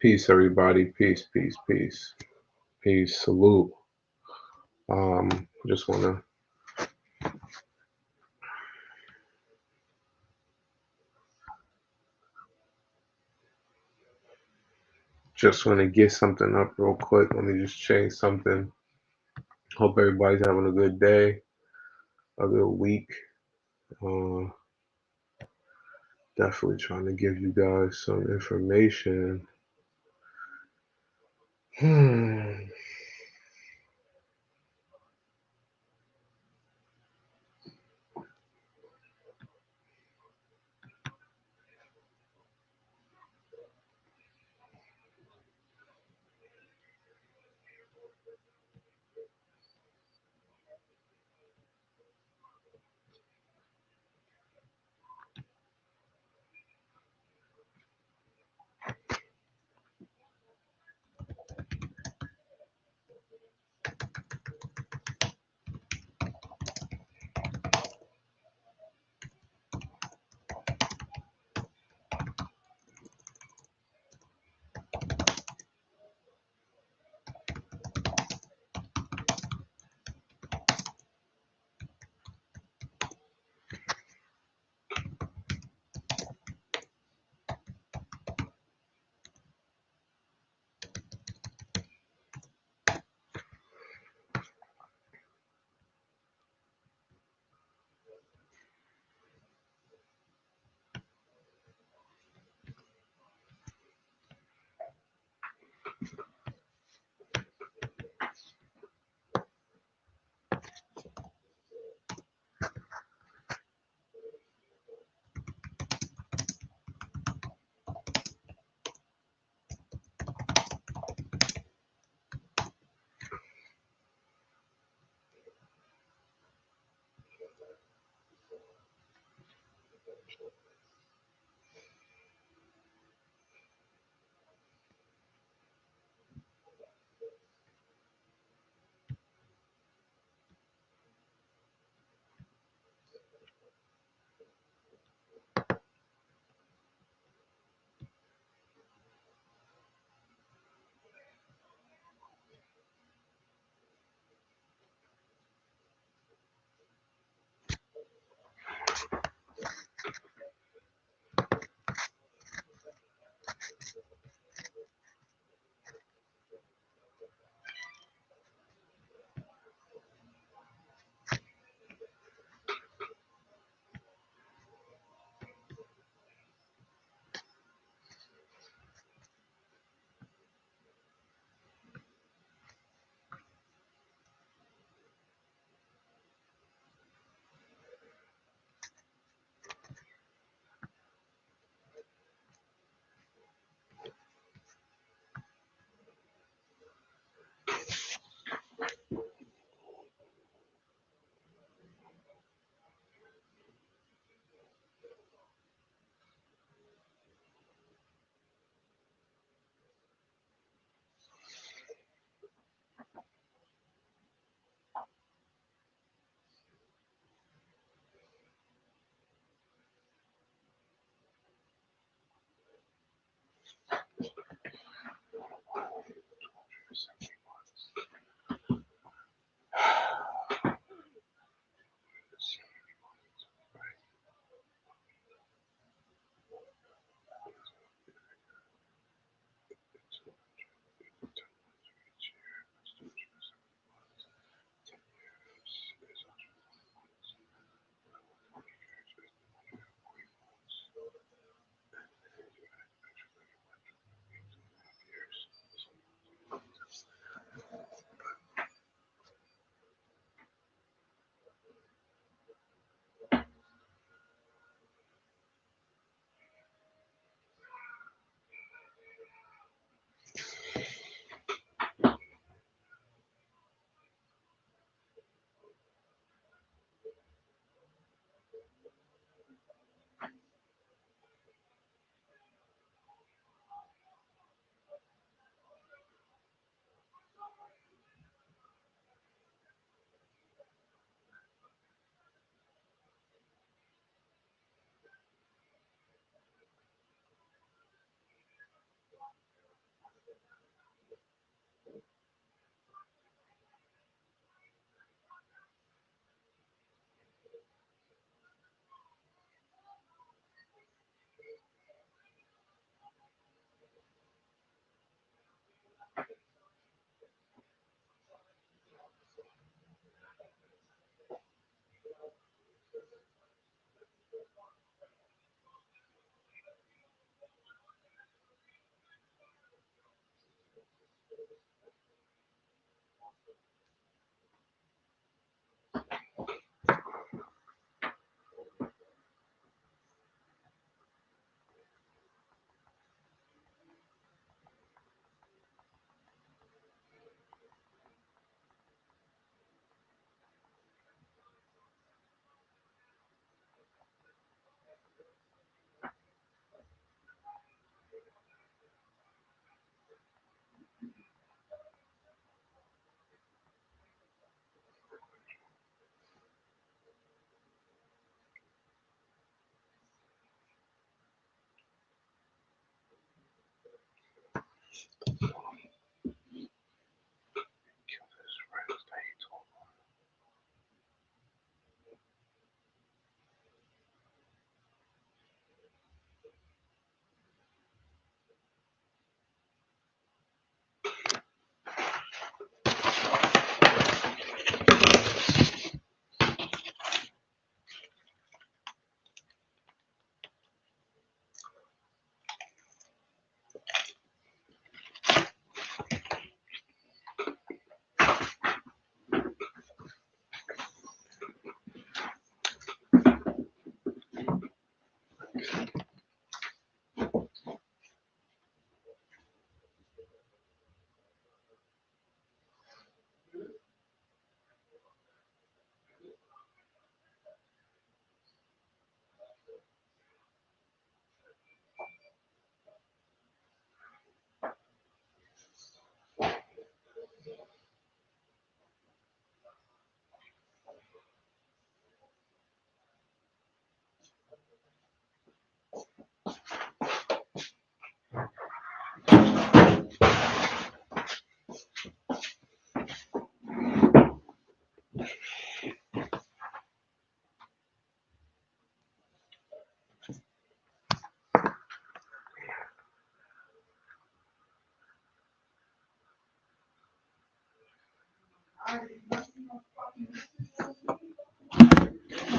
Peace, everybody. Peace, peace, peace, peace. Salute. Just wanna get something up real quick. Let me just change something. Hope everybody's having a good day, a good week. Uh, Definitely trying to give you guys some information. Hmm.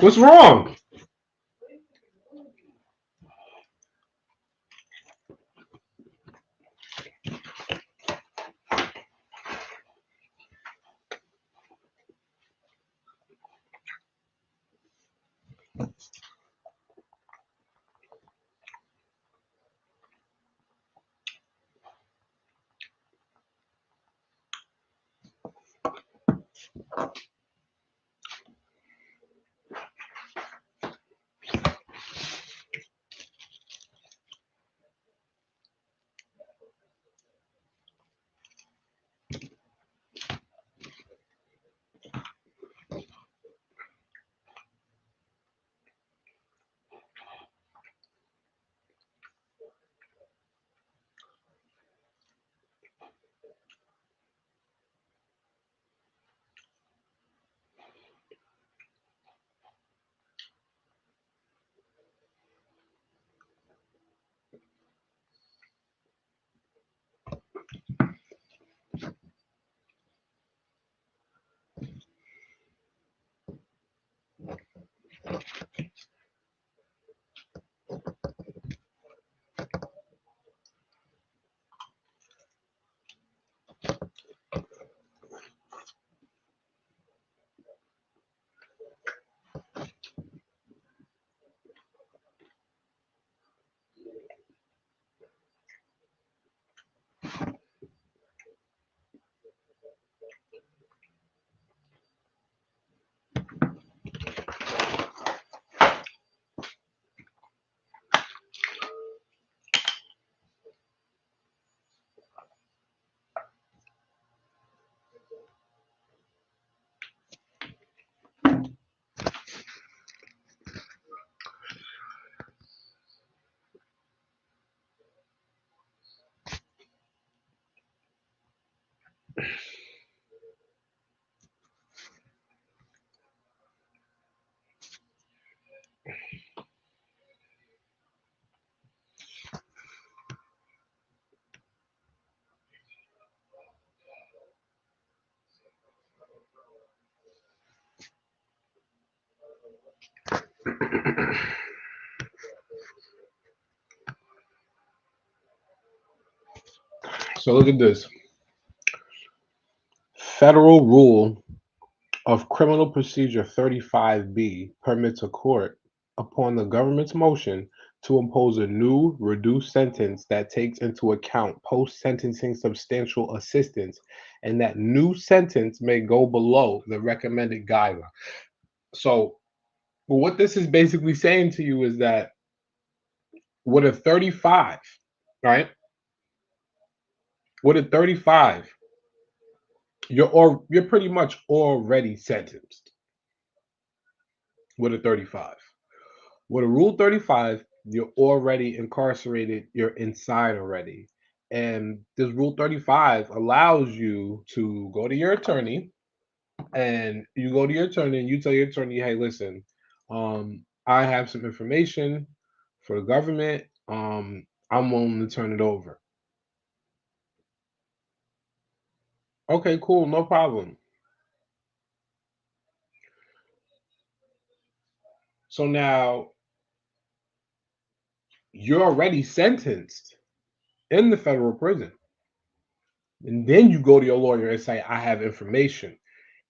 What's wrong? So look at this. Federal Rule of Criminal Procedure 35B permits a court, upon the government's motion, to impose a new reduced sentence that takes into account post sentencing substantial assistance, and that new sentence may go below the recommended guideline. So, what this is basically saying to you is that with a 35, right? With a 35, you're pretty much already sentenced with a 35. With a Rule 35, you're already incarcerated, you're inside already. And this Rule 35 allows you to go to your attorney, and you go to your attorney and you tell your attorney, hey, listen, I have some information for the government. I'm willing to turn it over. Okay, cool, no problem. So now you're already sentenced in the federal prison. And then you go to your lawyer and say, I have information.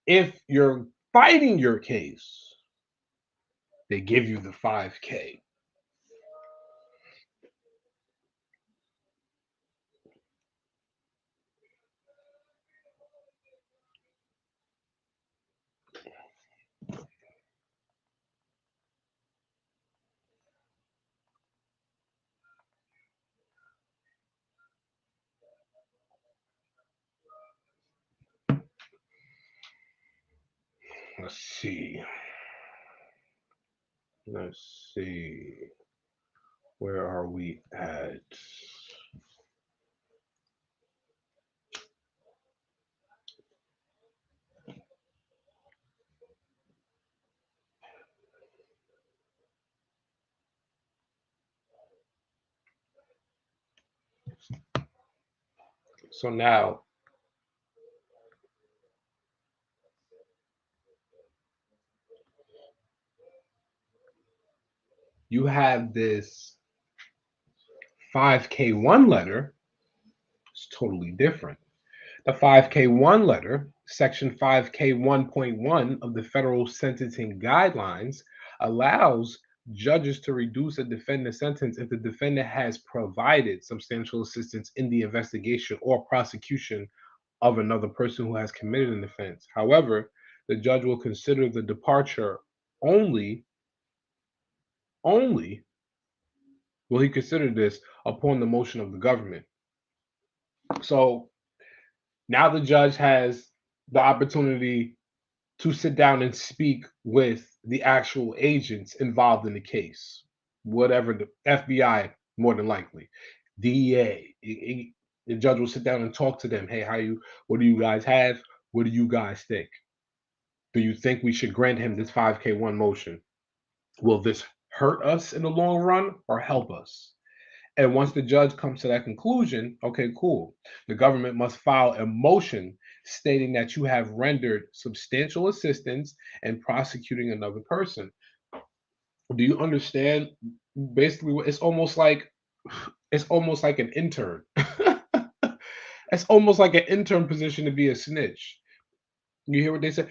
If you're fighting your case, they give you the 5K. Let's see. Let's see. Where are we at? So now, you have this 5K1 letter. It's totally different. The 5K1 letter, Section 5K 1.1 of the Federal Sentencing Guidelines, allows judges to reduce a defendant's sentence if the defendant has provided substantial assistance in the investigation or prosecution of another person who has committed an offense. However, the judge will consider the departure only, only will he consider this upon the motion of the government. So now the judge has the opportunity to sit down and speak with the actual agents involved in the case, whatever, the FBI, more than likely, DEA. The judge will sit down and talk to them. Hey, what do you guys have? What do you guys think? Do you think we should grant him this 5K1 motion? Will this hurt us in the long run or help us? And once the judge comes to that conclusion, okay, cool. The government must file a motion stating that you have rendered substantial assistance in prosecuting another person. Do you understand? Basically, it's almost like an intern. It's almost like an intern position to be a snitch. You hear what they say?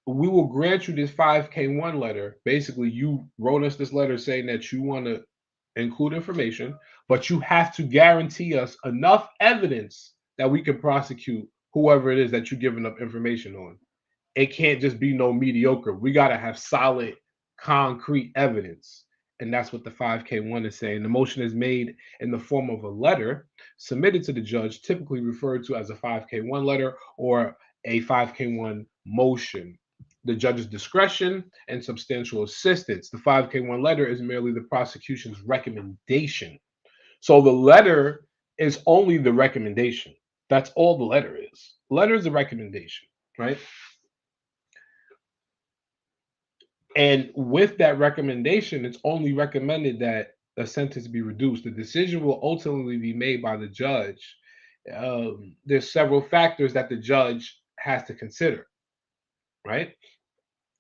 We will grant you this 5K1 letter. Basically, you wrote us this letter saying that you want to include information, but you have to guarantee us enough evidence that we can prosecute whoever it is that you're giving up information on. It can't just be no mediocre. We got to have solid, concrete evidence. And that's what the 5K1 is saying. The motion is made in the form of a letter submitted to the judge, typically referred to as a 5K1 letter or a 5K1 motion. The judge's discretion and substantial assistance. The 5K1 letter is merely the prosecution's recommendation. So the letter is only the recommendation. That's all the letter is. Letter is a recommendation, right? And with that recommendation, it's only recommended that a sentence be reduced. The decision will ultimately be made by the judge. There's several factors that the judge has to consider, right?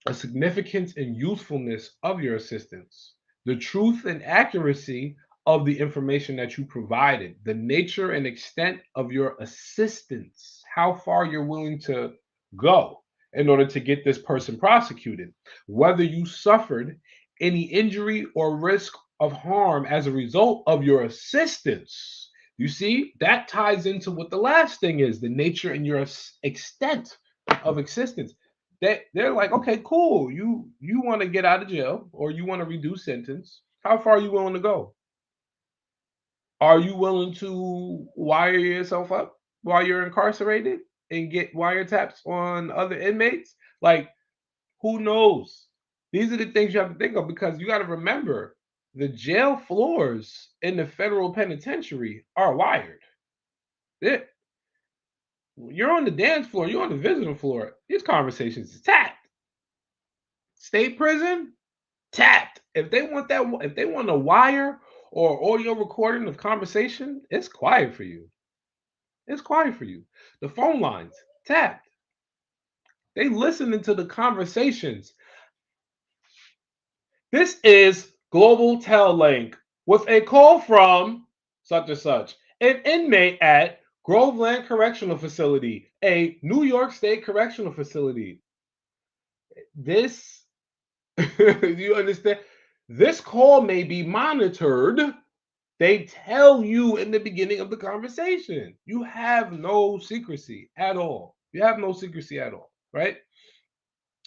A significance and usefulness of your assistance, the truth and accuracy of the information that you provided, the nature and extent of your assistance, how far you're willing to go in order to get this person prosecuted, whether you suffered any injury or risk of harm as a result of your assistance. You see, that ties into what the last thing is, the nature and your extent of existence. They're like, okay, cool. You want to get out of jail or you want to reduce sentence. How far are you willing to go? Are you willing to wire yourself up while you're incarcerated and get wiretaps on other inmates? Like, who knows? These are the things you have to think of because you got to remember the jail floors in the federal penitentiary are wired. It, you're on the dance floor, you're on the visitor floor. These conversations is tapped. State prison, tapped. If they want a wire or audio recording of conversation, it's quiet for you. It's quiet for you. The phone lines, tapped. They listening to the conversations. This is Global Tel Link with a call from such and such, an inmate at Groveland Correctional Facility, a New York State correctional facility. This, do you understand? This call may be monitored. They tell you in the beginning of the conversation. You have no secrecy at all. You have no secrecy at all, right?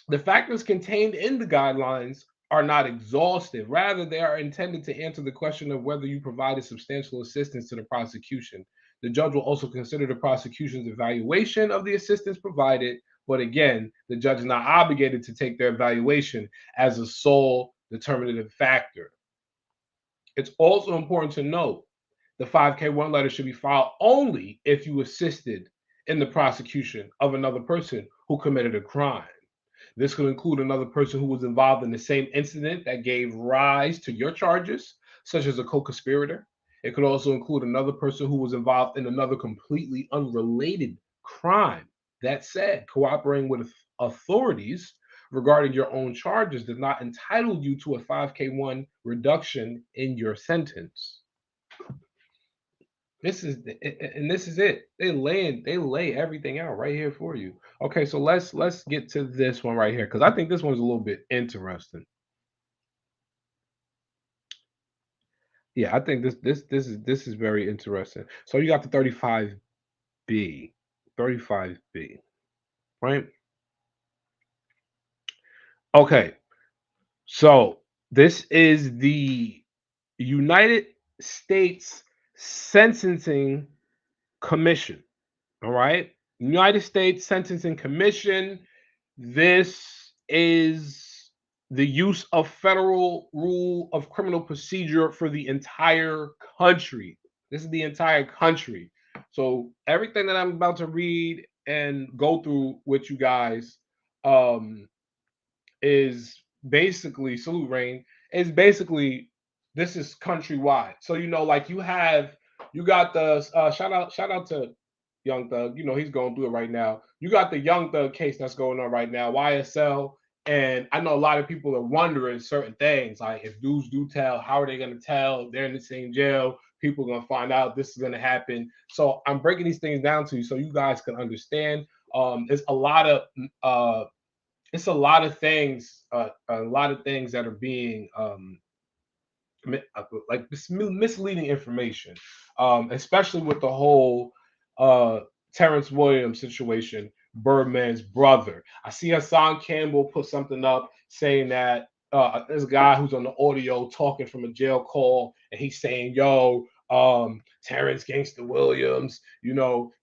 The factors contained in the guidelines are not exhaustive. Rather, they are intended to answer the question of whether you provided substantial assistance to the prosecution. The judge will also consider the prosecution's evaluation of the assistance provided, but again, the judge is not obligated to take their evaluation as a sole determinative factor. It's also important to note the 5K1 letter should be filed only if you assisted in the prosecution of another person who committed a crime. This could include another person who was involved in the same incident that gave rise to your charges, such as a co-conspirator. It could also include another person who was involved in another completely unrelated crime. That said, cooperating with authorities regarding your own charges does not entitle you to a 5K1 reduction in your sentence. This is it. They lay everything out right here for you. Okay, so let's get to this one right here because I think this one's a little bit interesting. Yeah, I think this is very interesting. So you got the 35B, 35B, right? Okay, so this is the United States Sentencing Commission. All right, United States Sentencing Commission. This is the use of federal rule of criminal procedure for the entire country. This is the entire country. So everything that I'm about to read and go through with you guys um, is basically salute rain. Is basically this is countrywide. So like you got the shout out to Young Thug. He's going through it right now. You got the Young Thug case that's going on right now, YSL. And I know a lot of people are wondering certain things, like if dudes do tell, how are they going to tell? They're in the same jail. People are going to find out this is going to happen. So I'm breaking these things down to you so you guys can understand. It's a lot of a lot of things that are being like misleading information, especially with the whole uh, Terrence Williams situation, Birdman's brother. I see Hassan Campbell put something up saying that there's a guy who's on the audio talking from a jail call, and he's saying, "Yo, Terrence Gangster Williams,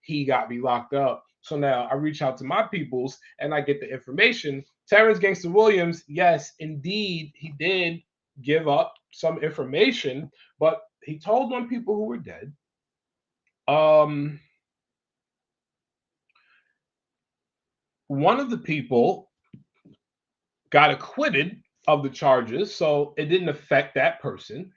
he got me locked up." So now I reach out to my peoples and I get the information. Terrence Gangster Williams, yes, indeed, he did give up some information, but he told on people who were dead. Um, one of the people got acquitted of the charges, so it didn't affect that person.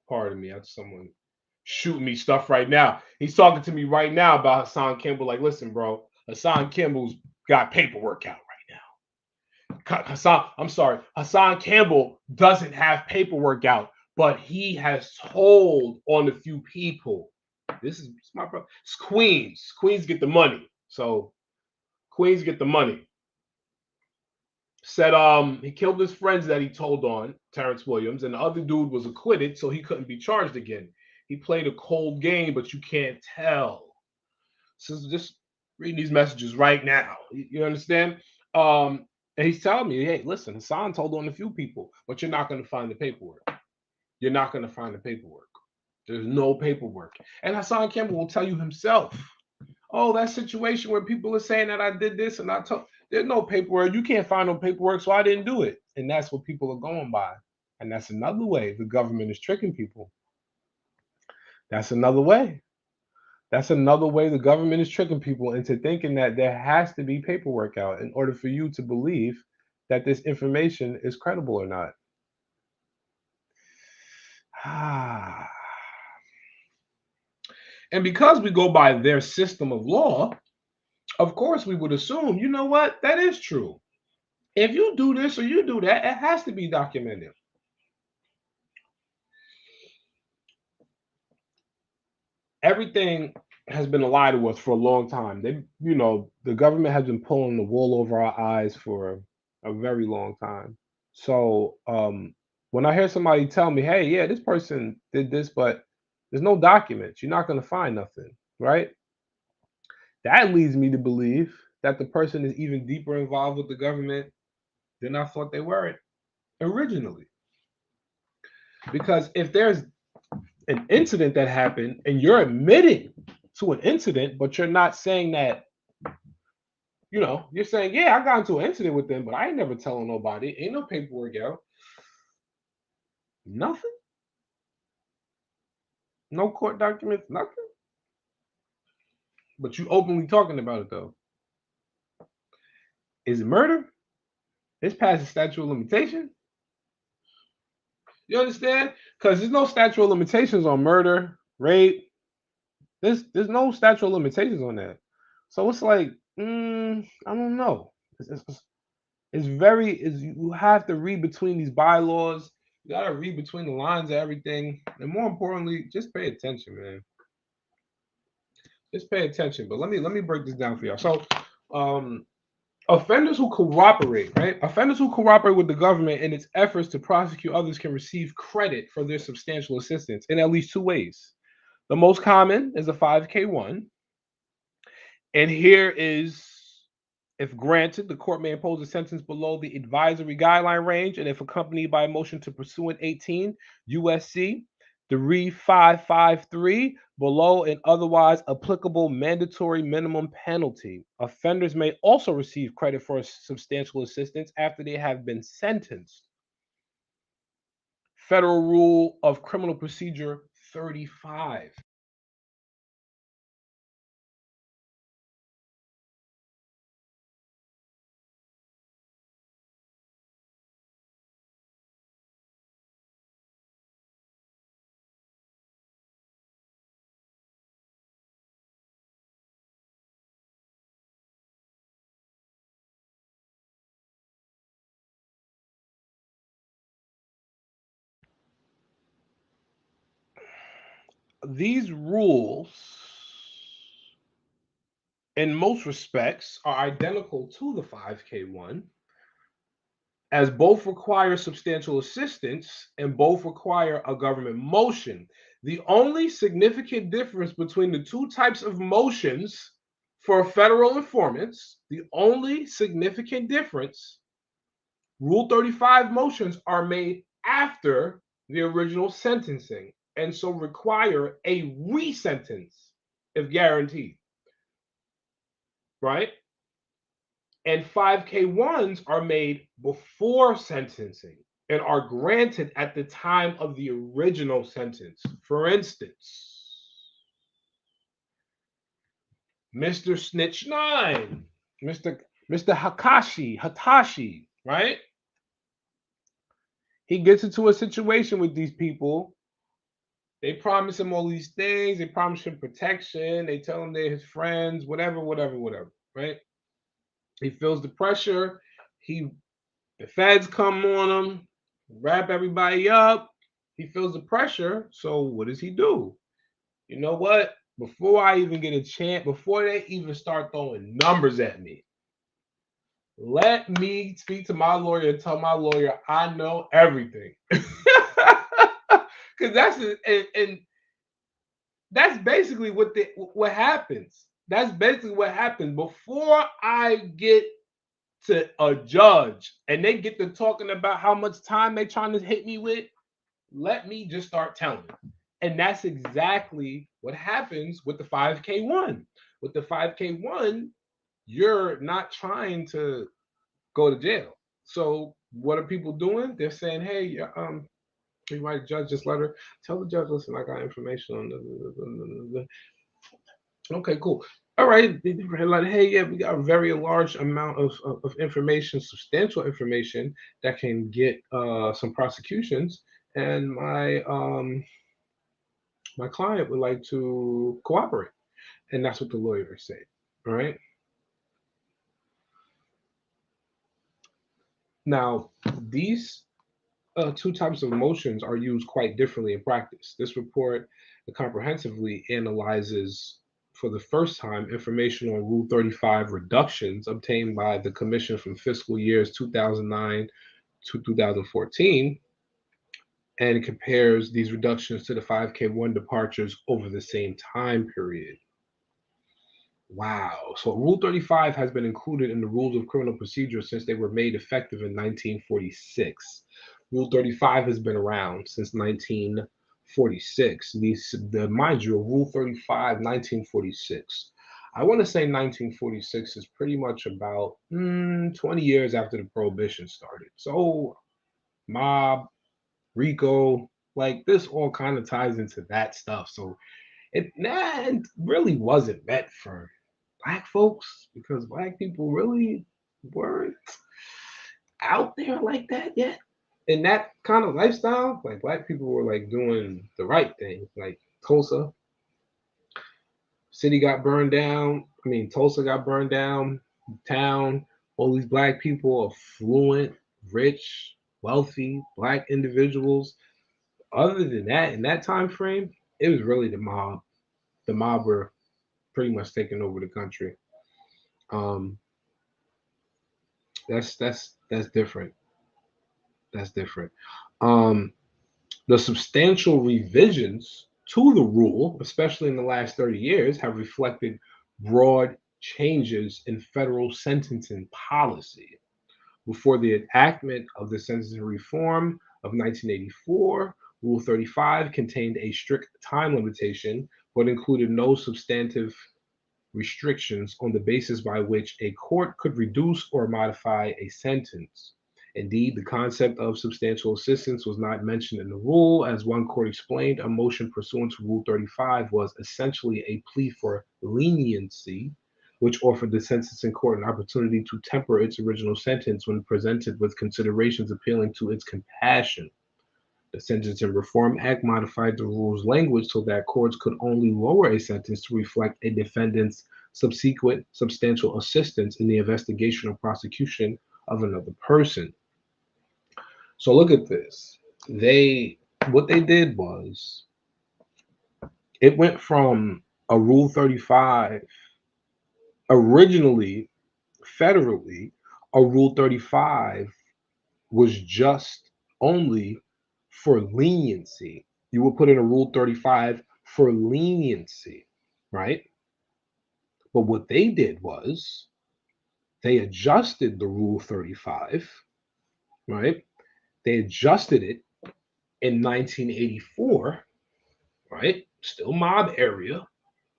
Pardon me, I have someone shooting me stuff right now. He's talking to me right now about Hassan Campbell. Like, listen, bro, Hassan Campbell's got paperwork out right now. I'm sorry, Hassan Campbell doesn't have paperwork out, but he has told on a few people. This is my brother. It's Queens. Queens get the money. So Queens get the money. Said he killed his friends that he told on, Terrence Williams, and the other dude was acquitted, so he couldn't be charged again. He played a cold game, but you can't tell. So just reading these messages right now. You understand? And he's telling me, hey, listen, Hassan told on a few people, but you're not going to find the paperwork. You're not going to find the paperwork. There's no paperwork. And Hassan Campbell will tell you himself, oh, that situation where people are saying that I did this and I told, there's no paperwork. You can't find no paperwork, so I didn't do it. And that's what people are going by. And that's another way the government is tricking people. That's another way. That's another way the government is tricking people into thinking that there has to be paperwork out in order for you to believe that this information is credible or not. And because we go by their system of law, of course we would assume, you know what, that is true. If you do this or you do that, it has to be documented. Everything has been a lie to us for a long time. The government has been pulling the wool over our eyes for a very long time. So when I hear somebody tell me, "Hey, yeah, this person did this, but there's no documents," you're not going to find nothing, right? That leads me to believe that the person is even deeper involved with the government than I thought they were originally. Because if there's an incident that happened and you're admitting to an incident, but you're not saying that, you're saying, yeah, I got into an incident with them, but I ain't never telling nobody. Ain't no paperwork out. Nothing. No court documents, nothing. But you openly talking about it though. Is it murder? It's past the statute of limitation. You understand? Because there's no statute of limitations on murder, rape. There's no statute of limitations on that. So it's like, I don't know. It's very is you have to read between these bylaws. You gotta read between the lines of everything, and more importantly, just pay attention, man. Just pay attention. But let me break this down for y'all. So, um, offenders who cooperate, right? Offenders who cooperate with the government in its efforts to prosecute others can receive credit for their substantial assistance in at least two ways. The most common is a 5K1, and here is if granted, the court may impose a sentence below the advisory guideline range, and if accompanied by a motion to pursuant 18 USC 3553 below an otherwise applicable mandatory minimum penalty. Offenders may also receive credit for substantial assistance after they have been sentenced. Federal Rule of Criminal Procedure 35. These rules, in most respects, are identical to the 5K1, as both require substantial assistance and both require a government motion. The only significant difference between the two types of motions for federal informants, the only significant difference, Rule 35 motions are made after the original sentencing and so require a resentence if guaranteed, right? And 5K1s are made before sentencing and are granted at the time of the original sentence. For instance, Mr. Snitch 9, Mr. Hatashi, right? He gets into a situation with these people. They promise him all these things. They promise him protection. They tell him they're his friends, whatever, whatever, whatever, right? He feels the pressure. He The feds come on him, wrap everybody up. He feels the pressure. So what does he do? You know what? Before I even get a chance, before they even start throwing numbers at me, let me speak to my lawyer and tell my lawyer I know everything. Because and that's basically what happens. That's basically what happens before I get to a judge and they get to talking about how much time they trying to hit me with. Let me just start telling them. And that's exactly what happens with the 5K1. With the 5K1, you're not trying to go to jail. So what are people doing? They're saying, hey, you write a judge this letter. Tell the judge, listen, I got information on the. Okay, cool. All right, like, hey, yeah, we got a very large amount of information, substantial information that can get some prosecutions, and my client would like to cooperate, and that's what the lawyer said. All right. Now, these two types of motions are used quite differently in practice. This report comprehensively analyzes for the first time information on Rule 35 reductions obtained by the Commission from fiscal years 2009 to 2014 and compares these reductions to the 5K1 departures over the same time period. Wow. So Rule 35 has been included in the rules of criminal procedure since they were made effective in 1946. Rule 35 has been around since 1946. Mind you, Rule 35, 1946. I want to say 1946 is pretty much about 20 years after the Prohibition started. So, mob, RICO, like this all kind of ties into that stuff. So, it really wasn't meant for black folks because black people really weren't out there like that yet. In that kind of lifestyle, like black people were like doing the right thing. Like Tulsa city got burned down. I mean, Tulsa got burned down. Town. All these black people, affluent, rich, wealthy, black individuals. Other than that, in that time frame, it was really the mob. The mob were pretty much taking over the country. Um, that's different. That's different. Um, the substantial revisions to the rule, especially in the last 30 years, have reflected broad changes in federal sentencing policy. Before the enactment of the sentencing reform of 1984, Rule 35 contained a strict time limitation but included no substantive restrictions on the basis by which a court could reduce or modify a sentence. Indeed, the concept of substantial assistance was not mentioned in the rule. As one court explained, a motion pursuant to Rule 35 was essentially a plea for leniency, which offered the sentencing court an opportunity to temper its original sentence when presented with considerations appealing to its compassion. The Sentencing Reform Act modified the rule's language so that courts could only lower a sentence to reflect a defendant's subsequent substantial assistance in the investigation or prosecution of another person. So look at this. They what they did was it went from a Rule 35 originally federally, a Rule 35 was just only for leniency. You would put in a Rule 35 for leniency, right? But what they did was they adjusted the Rule 35, right? They adjusted it in 1984, right? Still mob area,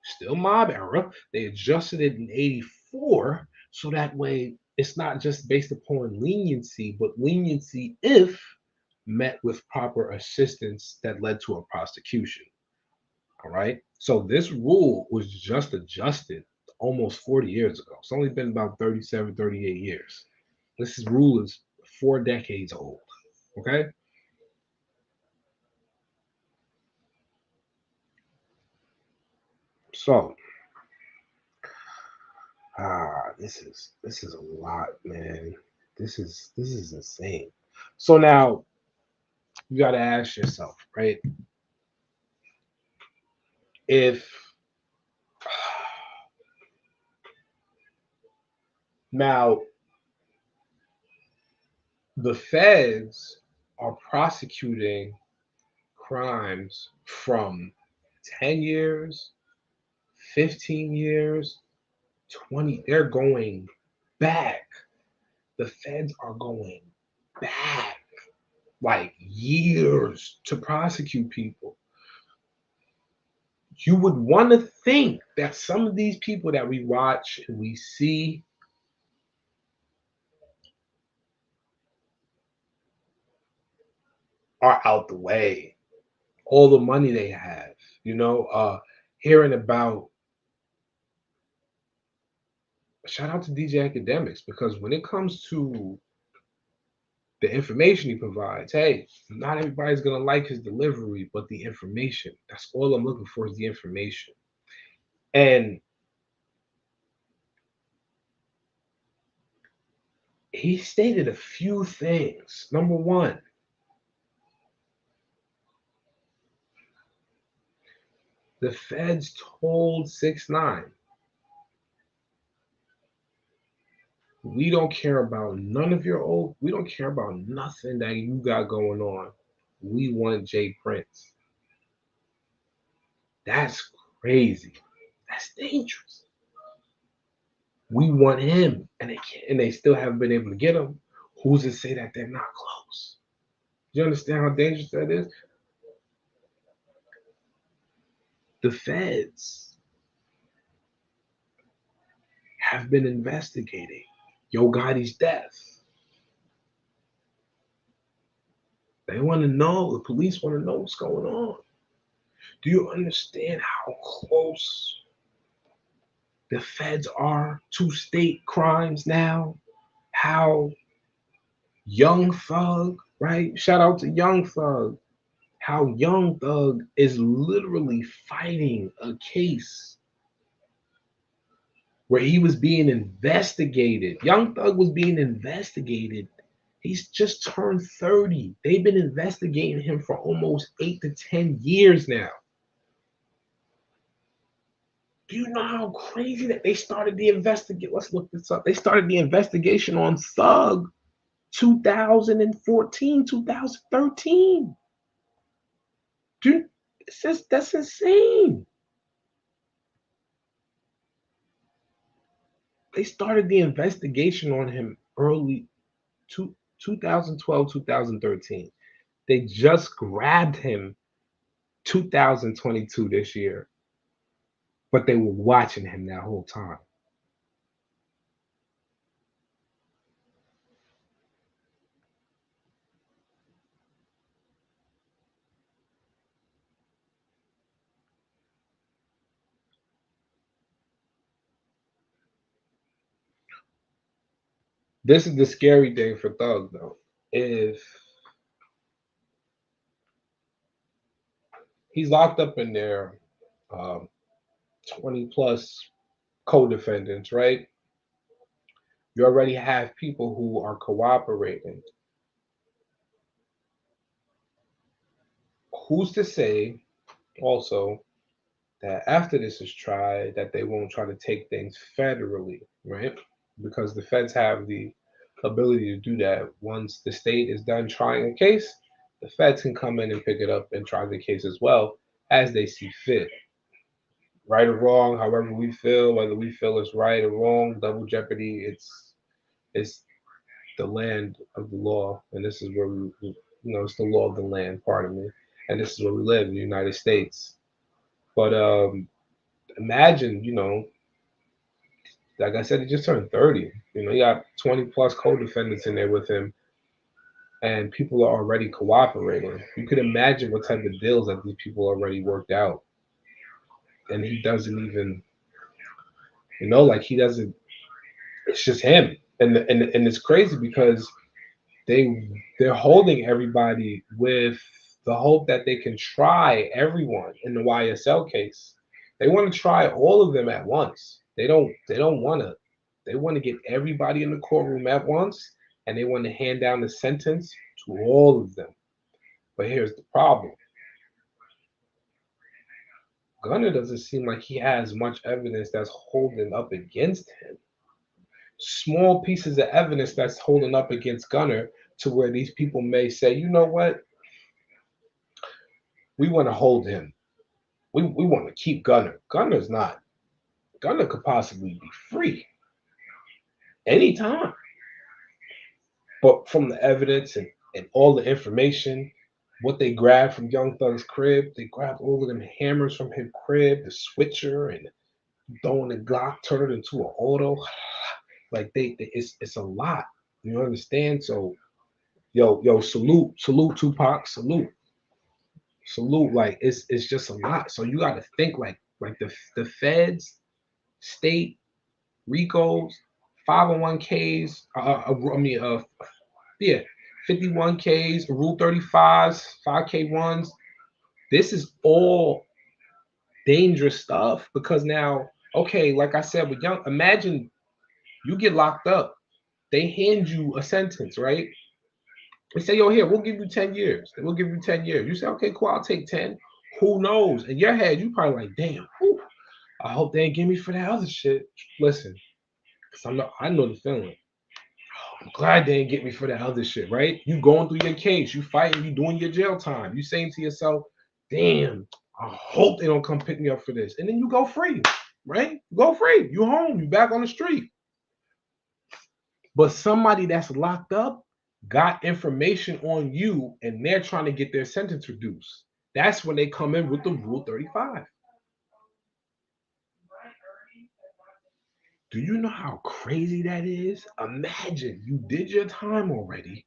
still mob era. They adjusted it in 84 so that way it's not just based upon leniency, but leniency if met with proper assistance that led to a prosecution. All right. So this rule was just adjusted almost 40 years ago. It's only been about 37, 38 years. Rule is 4 decades old. Okay. So this is a lot, man. This is insane. So now you gotta ask yourself, right? If now the feds are prosecuting crimes from 10 years, 15 years, 20, they're going back. The feds are going back like years to prosecute people. You would want to think that some of these people that we watch and we see are out the way. All the money they have, hearing about shout out to DJ Academics because when it comes to the information he provides, hey, not everybody's gonna like his delivery, but the information. That's all I'm looking for is the information. And he stated a few things. Number one, the feds told 6ix9ine, we don't care about none of your old, we don't care about nothing that you got going on. We want Jay Prince. That's crazy. That's dangerous. We want him, and they still haven't been able to get him. Who's to say that they're not close? Do you understand how dangerous that is? The feds have been investigating Yo Gotti's death. They want to know, the police want to know what's going on. Do you understand how close the feds are to state crimes now? How Young Thug, right? Shout out to Young Thug. How Young Thug is literally fighting a case where he was being investigated. Young Thug was being investigated. He's just turned 30. They've been investigating him for almost 8 to 10 years now. Do you know how crazy that they started the investigate? Let's look this up. They started the investigation on Thug 2014, 2013. Dude, that's insane. They started the investigation on him early 2012, 2013. They just grabbed him 2022 this year, but they were watching him that whole time. This is the scary thing for Thug though. If he's locked up in there, um, 20 plus co-defendants, right? You already have people who are cooperating. Who's to say also that after this is tried, that they won't try to take things federally, right? Because the feds have the ability to do that. Once the state is done trying a case, the feds can come in and pick it up and try the case as well as they see fit. Right or wrong, however we feel, whether we feel it's right or wrong, double jeopardy, it's the land of the law, and this is where it's the law of the land, pardon me, and this is where we live in the United States. But imagine, like I said, he just turned 30. He got 20 plus co-defendants in there with him, and people are already cooperating. You could imagine what type of deals that these people already worked out, and he doesn't even, like he doesn't. It's just him, and it's crazy because they they're holding everybody with the hope that they can try everyone in the YSL case. They want to try all of them at once. They don't want to. They want to get everybody in the courtroom at once, and they want to hand down the sentence to all of them. But here's the problem. Gunner doesn't seem like he has much evidence that's holding up against him. Small pieces of evidence that's holding up against Gunner to where these people may say, you know what, we want to hold him. We want to keep Gunner. Gunner's not. Gunner could possibly be free anytime. But from the evidence and all the information, what they grabbed from Young Thug's crib, they grabbed all of them hammers from his crib, the switcher, and throwing the Glock, turn it into an auto. Like it's a lot. You understand? So salute Tupac, salute. Like it's just a lot. So you got to think like the feds, state, Ricos, 501ks. Yeah, 51ks, Rule 35's, 5K1s. This is all dangerous stuff because now, okay, like I said with Young, imagine you get locked up. They hand you a sentence, right? They say, yo, here, we'll give you 10 years. We'll give you 10 years. You say, okay, cool, I'll take 10. Who knows? In your head, you probably like, damn, whew, I hope they ain't give me for that other shit. Listen, because I know the feeling. I'm glad they didn't get me for that other shit, right? You going through your case, you fighting, you doing your jail time. You saying to yourself, damn, I hope they don't come pick me up for this. And then you go free, right? You go free. You home, you back on the street. But somebody that's locked up got information on you and they're trying to get their sentence reduced. That's when they come in with the Rule 35. Do you know how crazy that is? Imagine you did your time already.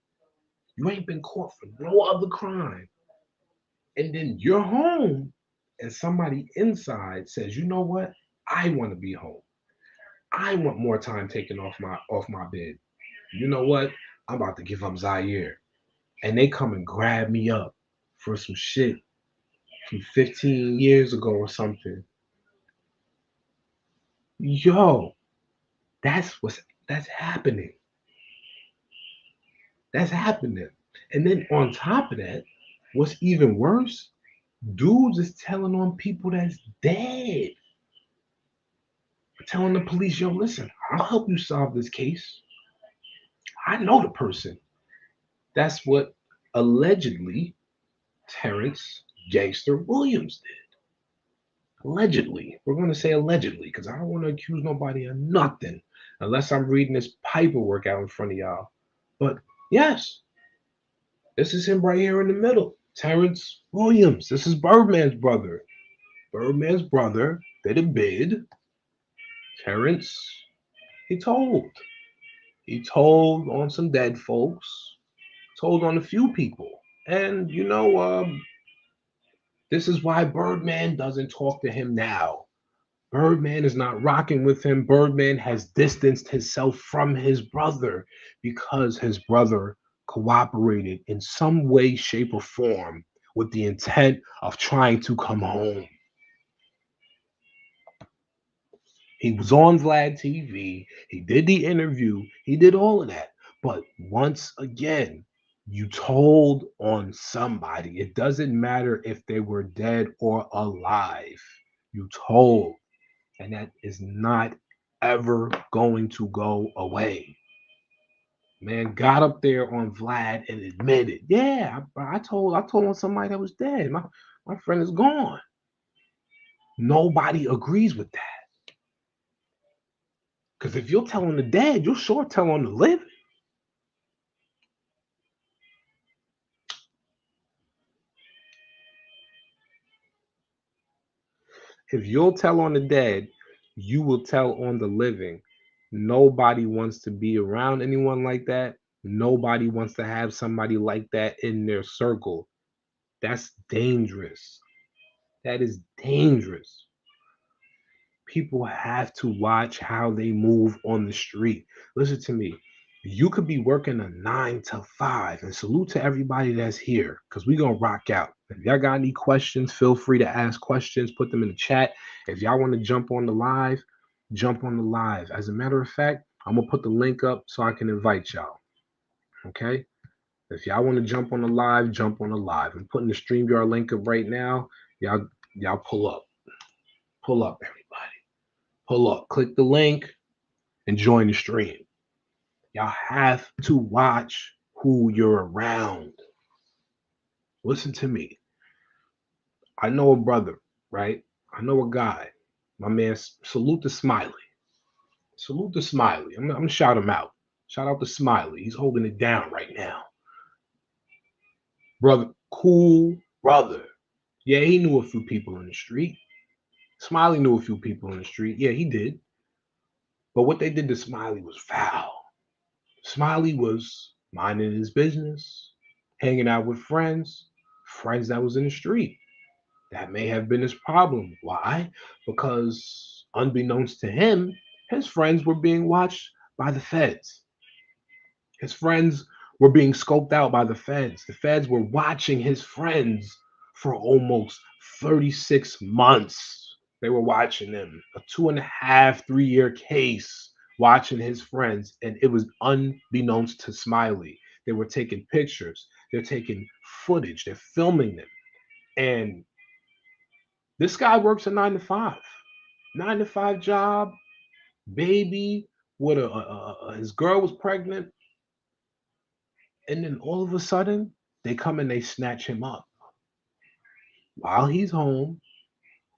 You ain't been caught for no other crime. And then you're home and somebody inside says, you know what? I want to be home. I want more time taken off my bed. You know what? I'm about to give up Zaire. And they come and grab me up for some shit from 15 years ago or something. Yo, that's happening. That's happening. And then on top of that, what's even worse, dudes is telling on people that's dead. Telling the police, yo, listen, I'll help you solve this case. I know the person. That's what allegedly Terrence Gangster Williams did. Allegedly. We're going to say allegedly because I don't want to accuse nobody of nothing unless I'm reading this paperwork out in front of y'all. But yes, this is him right here in the middle. Terrence Williams. This is Birdman's brother. Birdman's brother did a bid. Terrence, he told. He told on some dead folks, told on a few people. And, this is why Birdman doesn't talk to him now. Birdman is not rocking with him. Birdman has distanced himself from his brother because his brother cooperated in some way, shape, or form with the intent of trying to come home. He was on Vlad TV. He did the interview. He did all of that. But once again, you told on somebody. It doesn't matter if they were dead or alive. You told. And that is not ever going to go away. Man got up there on Vlad and admitted, yeah, I told on somebody that was dead. My friend is gone. Nobody agrees with that. Because if you'll tell on the dead, you'll sure tell on the living. If you'll tell on the dead, you will tell on the living. Nobody wants to be around anyone like that. Nobody wants to have somebody like that in their circle. That's dangerous. That is dangerous. People have to watch how they move on the street. Listen to me. You could be working a 9 to 5, and salute to everybody that's here because we're going to rock out. If y'all got any questions, feel free to ask questions, put them in the chat. If y'all want to jump on the live, jump on the live. As a matter of fact, I'm going to put the link up so I can invite y'all. Okay? If y'all want to jump on the live, jump on the live. I'm putting the StreamYard link up right now. Y'all pull up. Pull up, everybody. Pull up. Click the link and join the stream. Y'all have to watch who you're around. Listen to me. I know a brother, right? I know a guy. My man, salute to Smiley. Salute to Smiley. I'm gonna shout him out. Shout out to Smiley. He's holding it down right now. Brother, cool brother. Yeah, he knew a few people in the street. Smiley knew a few people in the street. Yeah, he did. But what they did to Smiley was foul. Smiley was minding his business, hanging out with friends that was in the street. That may have been his problem. Why? Because unbeknownst to him, his friends were being watched by the feds. His friends were being scoped out by the feds. The feds were watching his friends for almost 36 months. They were watching him. A 2.5, 3 year case, watching his friends. And it was unbeknownst to Smiley. They were taking pictures, they're taking footage, they're filming them. And this guy works a 9 to 5. 9 to 5 job, baby, with his girl was pregnant, and then all of a sudden they come and they snatch him up while he's home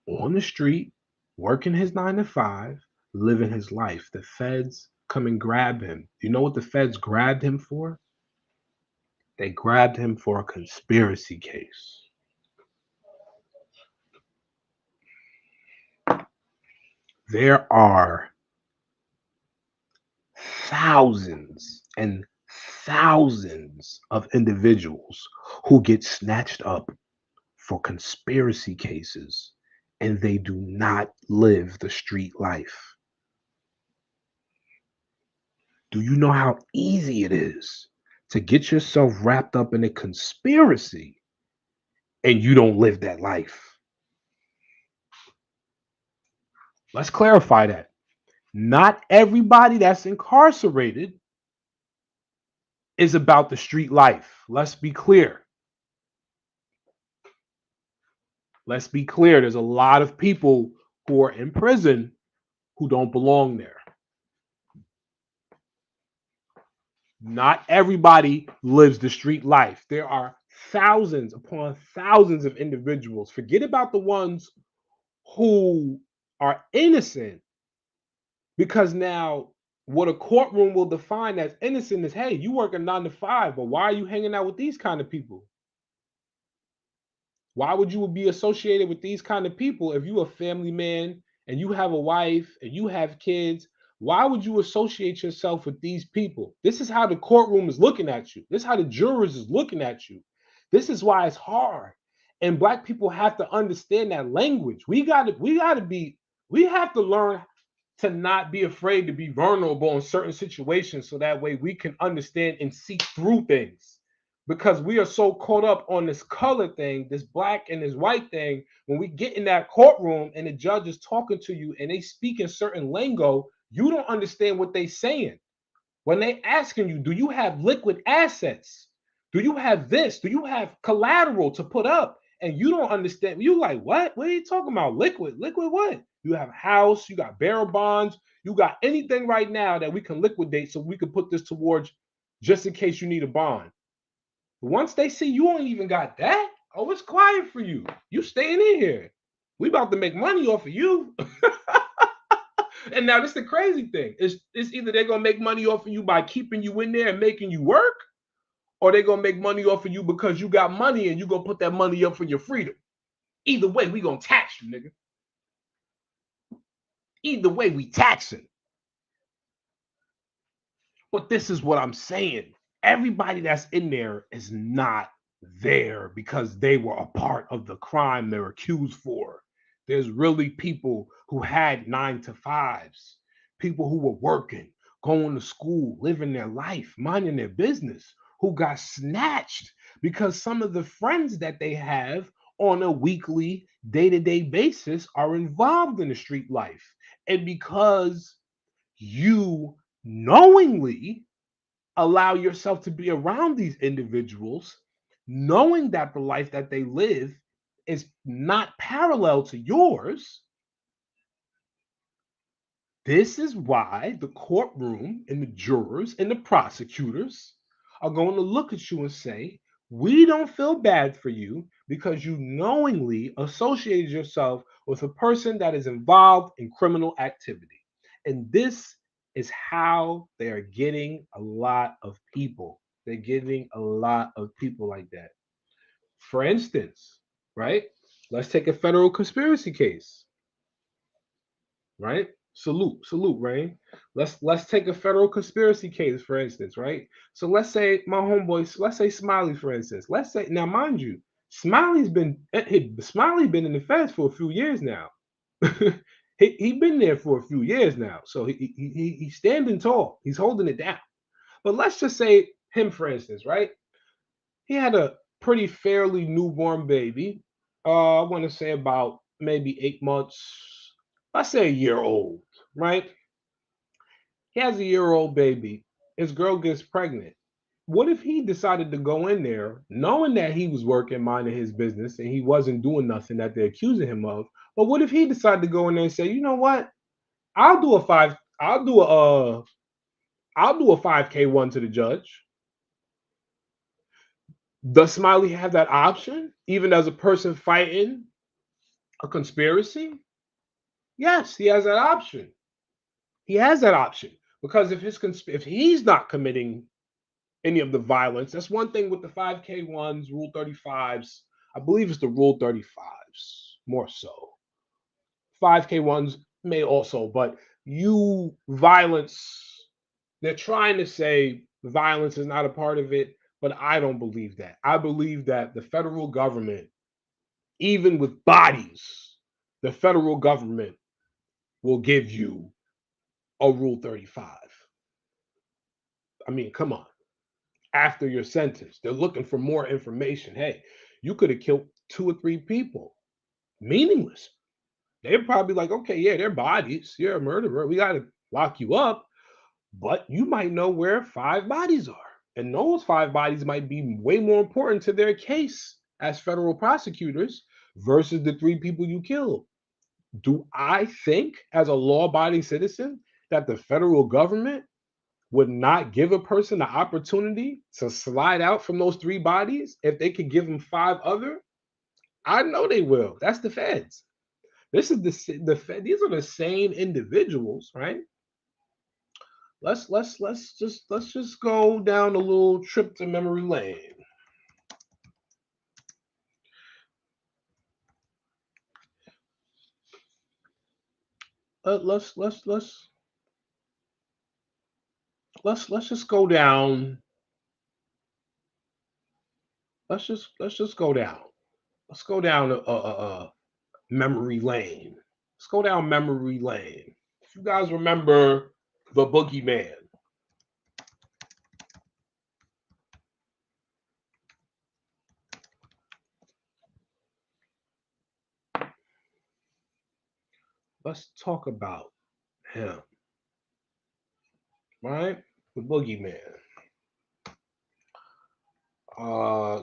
on the street working his 9 to 5, living his life. The feds come and grab him. You know what the feds grabbed him for? They grabbed him for a conspiracy case. There are thousands and thousands of individuals who get snatched up for conspiracy cases and they do not live the street life. Do you know how easy it is to get yourself wrapped up in a conspiracy and you don't live that life. Let's clarify that. Not everybody that's incarcerated is about the street life. Let's be clear. Let's be clear. There's a lot of people who are in prison who don't belong there. Not everybody lives the street life. There are thousands upon thousands of individuals. Forget about the ones who are innocent, because now what a courtroom will define as innocent is, hey, you work a 9 to 5, but why are you hanging out with these kind of people? Why would you be associated with these kind of people if you a family man and you have a wife and you have kids? Why would you associate yourself with these people? This is how the courtroom is looking at you. This is how the jurors is looking at you. This is why it's hard. And black people have to understand that language. We have to learn to not be afraid to be vulnerable in certain situations so that way we can understand and see through things, because we are so caught up on this color thing, this black and this white thing. When we get in that courtroom and the judge is talking to you and they speak in certain lingo, you don't understand what they saying. When they asking you, do you have liquid assets? Do you have this? Do you have collateral to put up? And you don't understand. You like, what? What are you talking about? Liquid? Liquid what? You have house, you got bearer bonds, you got anything right now that we can liquidate so we can put this towards just in case you need a bond. Once they see you ain't even got that, oh, it's quiet for you. You staying in here. We about to make money off of you. And now this is the crazy thing. It's either they're gonna make money off of you by keeping you in there and making you work, or they're gonna make money off of you because you got money and you gonna put that money up for your freedom. Either way, we gonna tax you, nigga. Either way, we taxing. But this is what I'm saying. Everybody that's in there is not there because they were a part of the crime they're accused for. There's really people who had 9 to 5s, people who were working, going to school, living their life, minding their business, who got snatched because some of the friends that they have on a weekly, day to day basis are involved in the street life. And because you knowingly allow yourself to be around these individuals, knowing that the life that they live is not parallel to yours, this is why the courtroom and the jurors and the prosecutors are going to look at you and say, we don't feel bad for you because you knowingly associated yourself with a person that is involved in criminal activity. And this is how they are getting a lot of people. They're getting a lot of people like that. For instance, right? Let's take a federal conspiracy case, right? Salute, Rain. Let's take a federal conspiracy case, for instance, right? So let's say my homeboy, let's say Smiley, for instance. Let's say now, mind you, Smiley been in the feds for a few years now. He been there for a few years now, so he's standing tall. He's holding it down. But let's just say him, for instance, right? He had a pretty fairly newborn baby. I want to say about maybe 8 months. Let's say a year old, right? He has a year-old baby. His girl gets pregnant. What if he decided to go in there knowing that he was working, minding his business, and he wasn't doing nothing that they're accusing him of? But what if he decided to go in there and say, you know what? I'll do a five. I'll do a 5K1 to the judge. Does Smiley have that option, even as a person fighting a conspiracy? Yes, he has that option. He has that option because if he's not committing any of the violence, that's one thing with the 5K1s, Rule 35's. I believe it's the Rule 35's more so. 5K1s may also, but you violence, they're trying to say violence is not a part of it, but I don't believe that. I believe that the federal government, even with bodies, the federal government will give you a Rule 35. I mean, come on. after your sentence. They're looking for more information. Hey, you could have killed 2 or 3 people. Meaningless. They're probably like, okay, yeah, they're bodies. You're a murderer. We got to lock you up. But you might know where 5 bodies are. And those 5 bodies might be way more important to their case as federal prosecutors versus the 3 people you killed. Do I think, as a law abiding citizen, that the federal government would not give a person the opportunity to slide out from those 3 bodies if they could give them 5 other? I know they will. That's the feds. This is these are the same individuals, right? Let's just go down a little trip to memory lane. Let's just go down. Let's just go down. Let's go down memory lane. Let's go down memory lane. If you guys remember the Boogeyman, let's talk about him, right? The Boogeyman.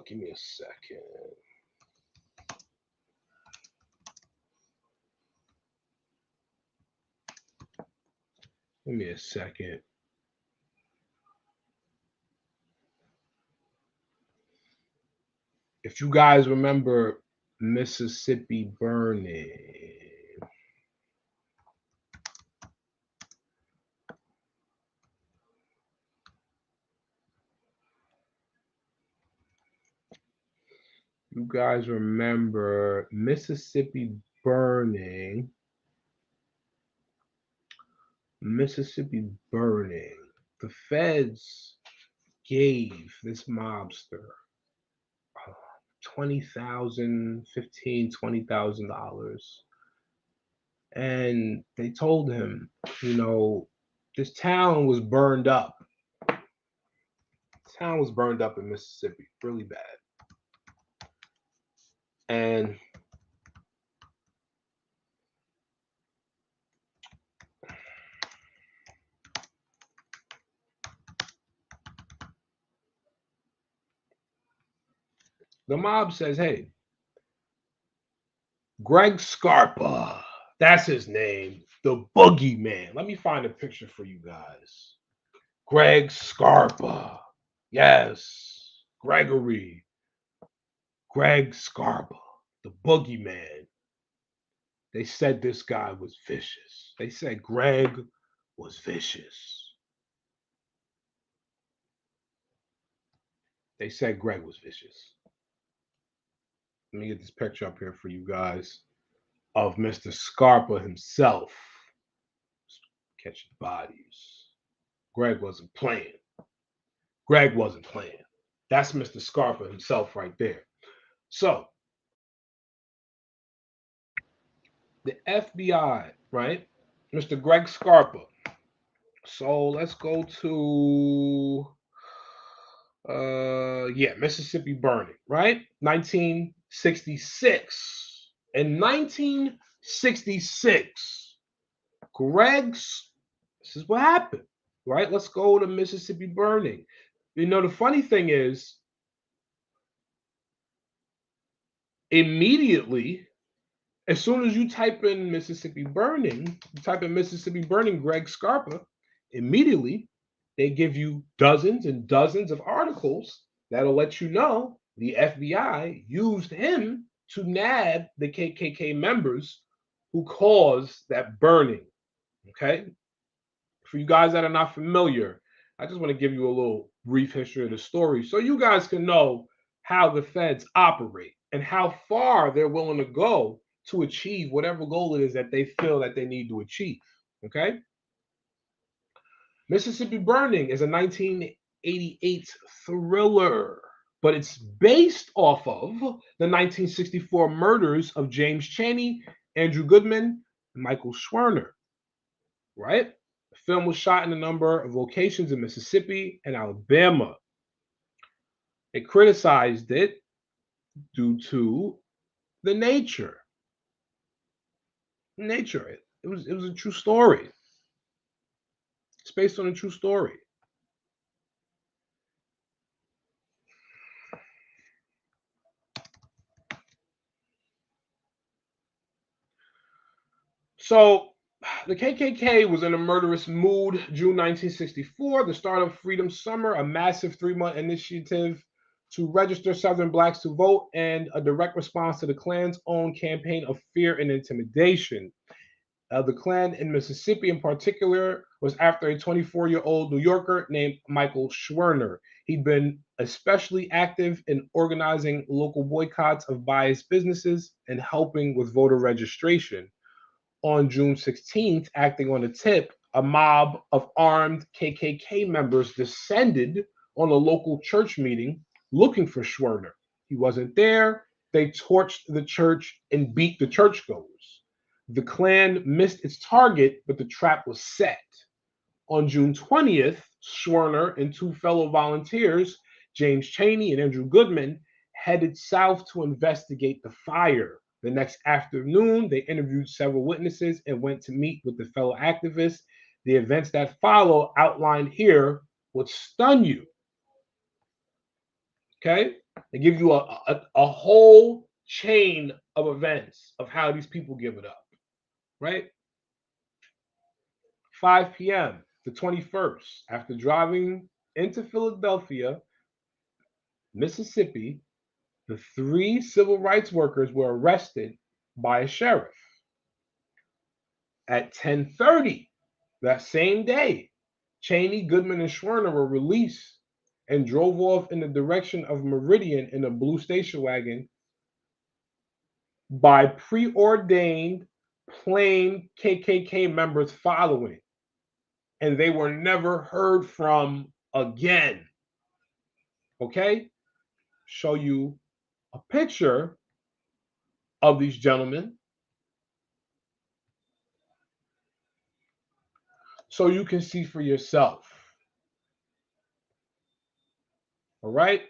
Give me a second. Give me a second. If you guys remember Mississippi Burning, you guys remember Mississippi Burning, Mississippi Burning, the feds gave this mobster 20,000, 15, $20,000. And they told him, this town was burned up. This town was burned up in Mississippi, really bad. And the mob says, hey, Greg Scarpa, that's his name, the Boogeyman. Let me find a picture for you guys. Greg Scarpa. Yes, Gregory. Greg Scarpa, the Boogeyman. They said this guy was vicious. They said Greg was vicious. They said Greg was vicious. Let me get this picture up here for you guys of Mr. Scarpa himself catching bodies. Greg wasn't playing. Greg wasn't playing. That's Mr. Scarpa himself right there. So, the FBI, right? Mr. Greg Scarpa. So let's go to Mississippi Burning, right? 1966. In 1966, this is what happened, right? Let's go to Mississippi Burning. The funny thing is, immediately, as soon as you type in Mississippi Burning, Greg Scarpa, immediately they give you dozens and dozens of articles that'll let you know the FBI used him to nab the KKK members who caused that burning. Okay? For you guys that are not familiar, I just want to give you a little brief history of the story so you guys can know how the feds operate and how far they're willing to go to achieve whatever goal it is that they feel that they need to achieve. Okay? Mississippi Burning is a 1988 thriller, but it's based off of the 1964 murders of James Chaney, Andrew Goodman, and Michael Schwerner. Right? The film was shot in a number of locations in Mississippi and Alabama. They criticized it due to the nature. It was a true story. It's based on a true story. So the KKK was in a murderous mood. June 1964, the start of Freedom Summer, a massive 3-month initiative to register Southern blacks to vote, and a direct response to the Klan's own campaign of fear and intimidation. The Klan in Mississippi, in particular, was after a 24-year-old New Yorker named Michael Schwerner. He'd been especially active in organizing local boycotts of biased businesses and helping with voter registration. On June 16th, acting on a tip, a mob of armed KKK members descended on a local church meeting looking for Schwerner. He wasn't there. They torched the church and beat the churchgoers. The Klan missed its target, but the trap was set. On June 20th, Schwerner and two fellow volunteers, James Chaney and Andrew Goodman, headed south to investigate the fire. The next afternoon, they interviewed several witnesses and went to meet with the fellow activists. The events that follow, outlined here, would stun you. Okay? They give you a whole chain of events of how these people give it up. Right? 5 p.m., the 21st, after driving into Philadelphia, Mississippi, the three civil rights workers were arrested by a sheriff. At 10:30 that same day, Chaney, Goodman, and Schwerner were released and drove off in the direction of Meridian in a blue station wagon by preordained plain KKK members following. And they were never heard from again. Okay? Show you a picture of these gentlemen so you can see for yourself. All right?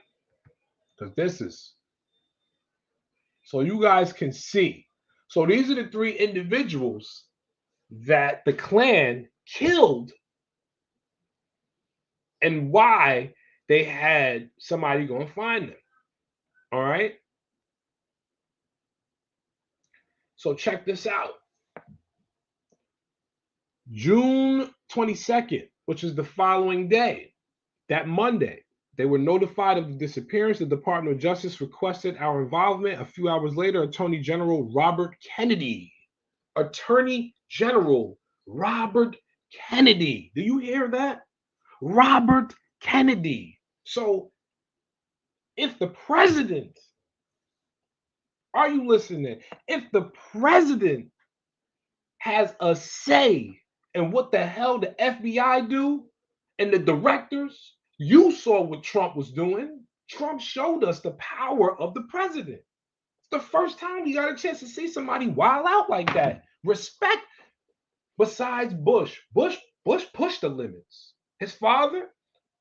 Because this is so you guys can see. So these are the three individuals that the Klan killed and why they had somebody go and find them. All right? So check this out. June 22nd, which is the following day, that Monday, they were notified of the disappearance. The Department of Justice requested our involvement. A few hours later, Attorney General Robert Kennedy. Attorney General Robert Kennedy. Do you hear that? Robert Kennedy. So if the president, are you listening? If the president has a say in what the hell the FBI do and the directors, you saw what Trump was doing. Trump showed us the power of the president. It's the first time we got a chance to see somebody wild out like that. Respect. Besides Bush, Bush pushed the limits. His father,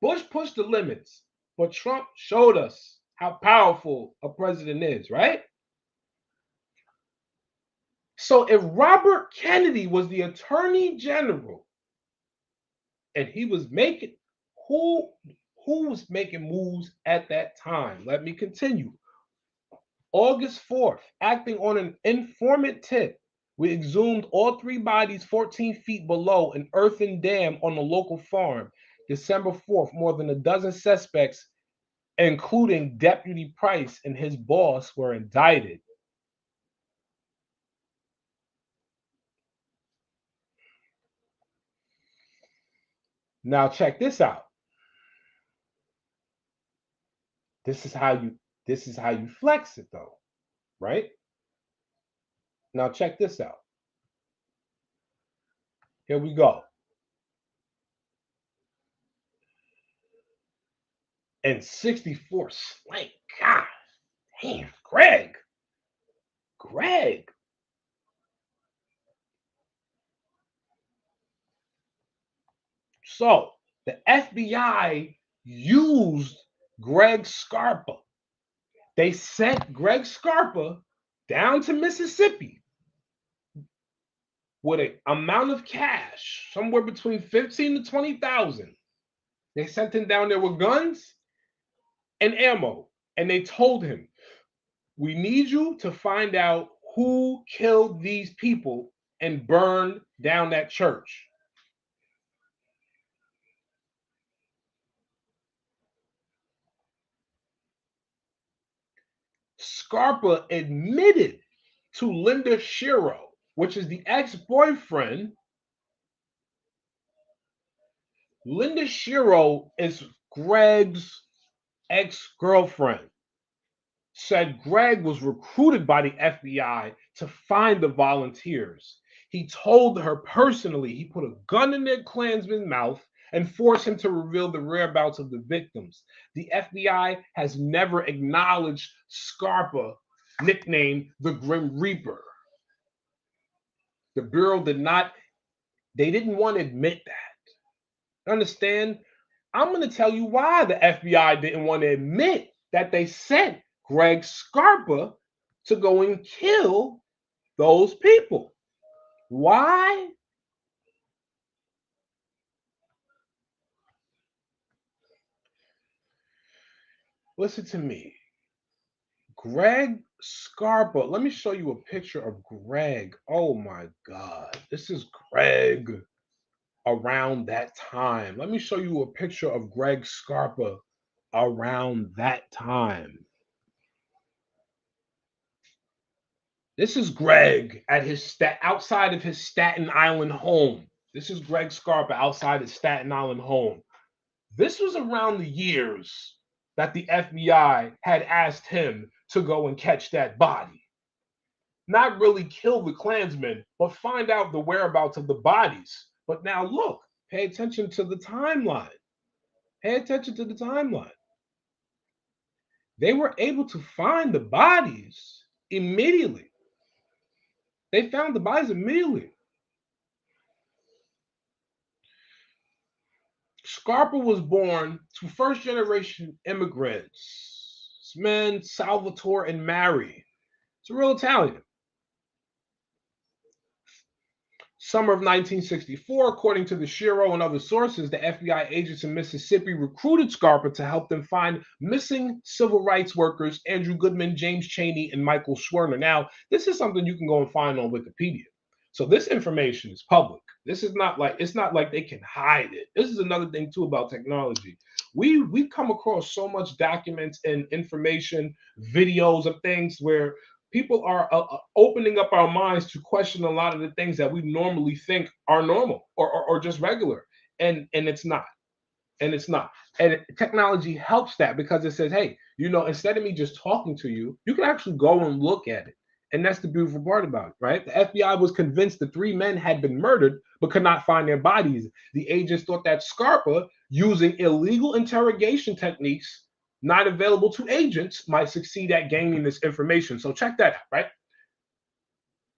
Bush pushed the limits. But Trump showed us how powerful a president is, right? So if Robert Kennedy was the attorney general and he was making who was making moves at that time? Let me continue. August 4th, acting on an informant tip, we exhumed all three bodies 14 feet below an earthen dam on a local farm. December 4th, more than a dozen suspects, including Deputy Price and his boss, were indicted. Now check this out. This is how you flex it though, right? Now check this out. Here we go. And 64 slank. God damn, Greg. So the FBI used Greg Scarpa. They sent Greg Scarpa down to Mississippi with an amount of cash, somewhere between 15 to 20,000. They sent him down there with guns and ammo, and they told him, "We need you to find out who killed these people and burned down that church." Scarpa admitted to Linda Shiro, which is the ex-boyfriend. Linda Shiro is Greg's ex-girlfriend. Said Greg was recruited by the FBI to find the volunteers. He told her personally he put a gun in their Klansman's mouth and forced him to reveal the whereabouts of the victims. The FBI has never acknowledged Scarpa, nicknamed the Grim Reaper. The Bureau they didn't want to admit that. Understand? I'm going to tell you why the FBI didn't want to admit that they sent Greg Scarpa to go and kill those people. Why? Listen to me. Greg Scarpa. Let me show you a picture of Greg. Oh my God. This is Greg around that time. Let me show you a picture of Greg Scarpa around that time. This is Greg at his outside of his Staten Island home. This is Greg Scarpa outside his Staten Island home. This was around the years that the FBI had asked him to go and catch that body. Not really kill the Klansmen, but find out the whereabouts of the bodies. But now look, pay attention to the timeline. Pay attention to the timeline. They were able to find the bodies immediately. They found the bodies immediately. Scarpa was born to first generation immigrants. Men, Salvatore and Mary. It's a real Italian. Summer of 1964, according to the Shiro and other sources, the FBI agents in Mississippi recruited Scarpa to help them find missing civil rights workers Andrew Goodman, James Chaney, and Michael Schwerner. Now, this is something you can go and find on Wikipedia. So this information is public. This is not like it's not like they can hide it. This is another thing too about technology. We come across so much documents and information, videos of things where people are opening up our minds to question a lot of the things that we normally think are normal or just regular, and it's not, and it's not. And technology helps that because it says, hey, instead of me just talking to you, you can actually go and look at it. And that's the beautiful part about it, right? The FBI was convinced the three men had been murdered, but could not find their bodies. The agents thought that Scarpa, using illegal interrogation techniques not available to agents, might succeed at gaining this information. So check that out, right?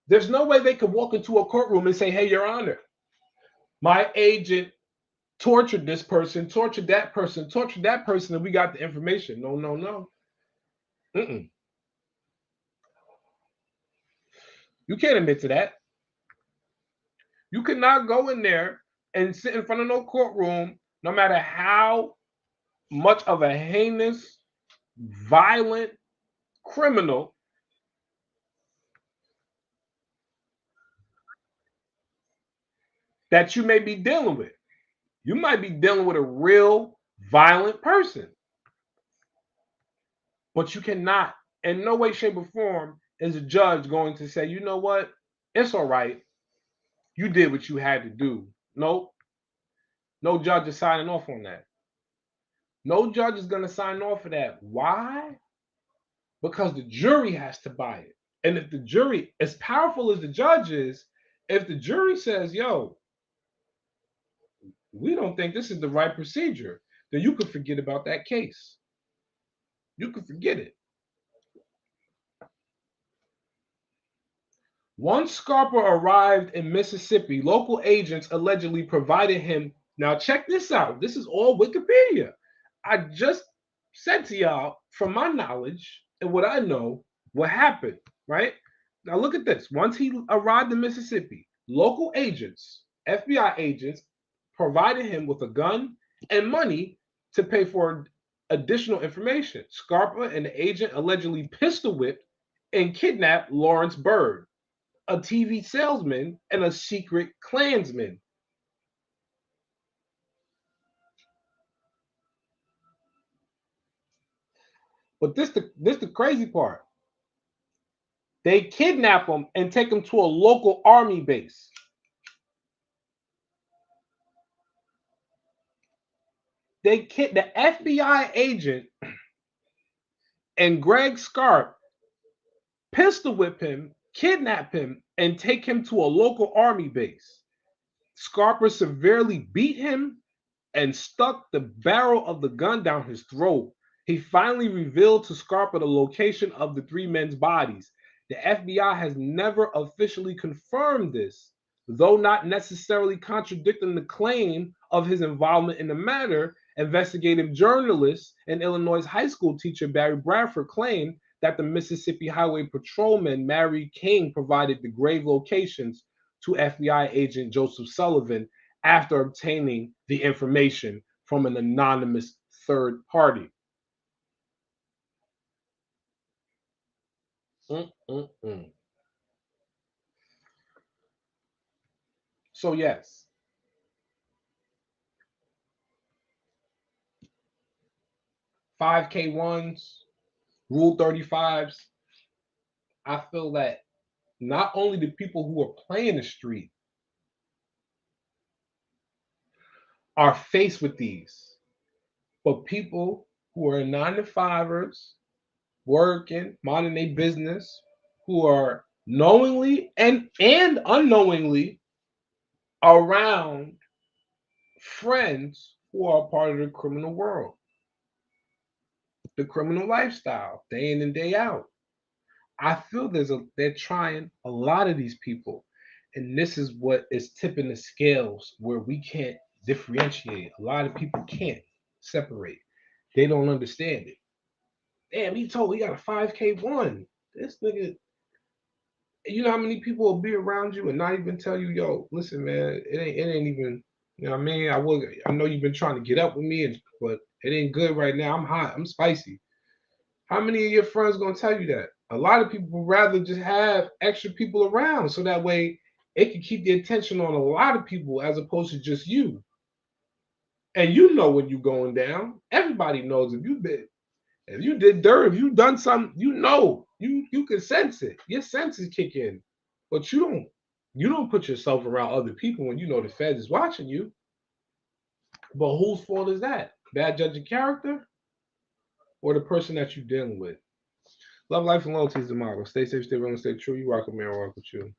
There's no way they could walk into a courtroom and say, hey, Your Honor, my agent tortured this person, tortured that person, and we got the information. No, no, no. Mm-mm. You can't admit to that. You cannot go in there and sit in front of no courtroom, no matter how much of a heinous, violent criminal that you may be dealing with. You might be dealing with a real violent person, but you cannot, in no way, shape, or form, is a judge going to say, you know what, it's all right. You did what you had to do. Nope. No judge is signing off on that. No judge is going to sign off for that. Why? Because the jury has to buy it. And if the jury, as powerful as the judge is, if the jury says, yo, we don't think this is the right procedure, then you could forget about that case. You could forget it. Once Scarpa arrived in Mississippi, local agents allegedly provided him. Now, check this out. This is all Wikipedia. I just said to y'all, from my knowledge and what I know, what happened, right? Now look at this. Once he arrived in Mississippi, local agents, FBI agents, provided him with a gun and money to pay for additional information. Scarpa and the agent allegedly pistol whipped and kidnapped Lawrence Bird, a TV salesman and a secret Klansman. But this the crazy part. They kidnap him and take him to a local army base. The FBI agent and Greg Scarp pistol whip him, kidnap him, and take him to a local army base. Scarper severely beat him and stuck the barrel of the gun down his throat. He finally revealed to Scarpa the location of the three men's bodies. The FBI has never officially confirmed this, though not necessarily contradicting the claim of his involvement in the matter. Investigative journalist and Illinois high school teacher Barry Bradford claimed that the Mississippi Highway Patrolman Mary King provided the grave locations to FBI agent Joseph Sullivan after obtaining the information from an anonymous third party. Mm-mm-mm. So, yes, 5K1s, Rule 35's. I feel that not only the people who are playing the street are faced with these, but people who are 9 to 5ers, working, minding their business, who are knowingly and unknowingly around friends who are part of the criminal world, the criminal lifestyle, day in and day out. I feel they're trying a lot of these people, and this is what is tipping the scales where we can't differentiate. A lot of people can't separate. They don't understand it. Damn, he got a 5K1. This nigga, you know how many people will be around you and not even tell you, yo, listen, man, it ain't even, you know what I mean? I know you've been trying to get up with me, but it ain't good right now. I'm hot. I'm spicy. How many of your friends gonna tell you that? A lot of people would rather just have extra people around so that way it can keep the attention on a lot of people as opposed to just you. And you know when you're going down. Everybody knows if you did dirt, if you done something, you know. You can sense it. Your senses kick in. But you don't put yourself around other people when you know the feds is watching you. But whose fault is that? Bad judge of character or the person that you're dealing with? Love, life, and loyalty is the motto. Stay safe, stay real, and stay true. You rock with me, I rock with you.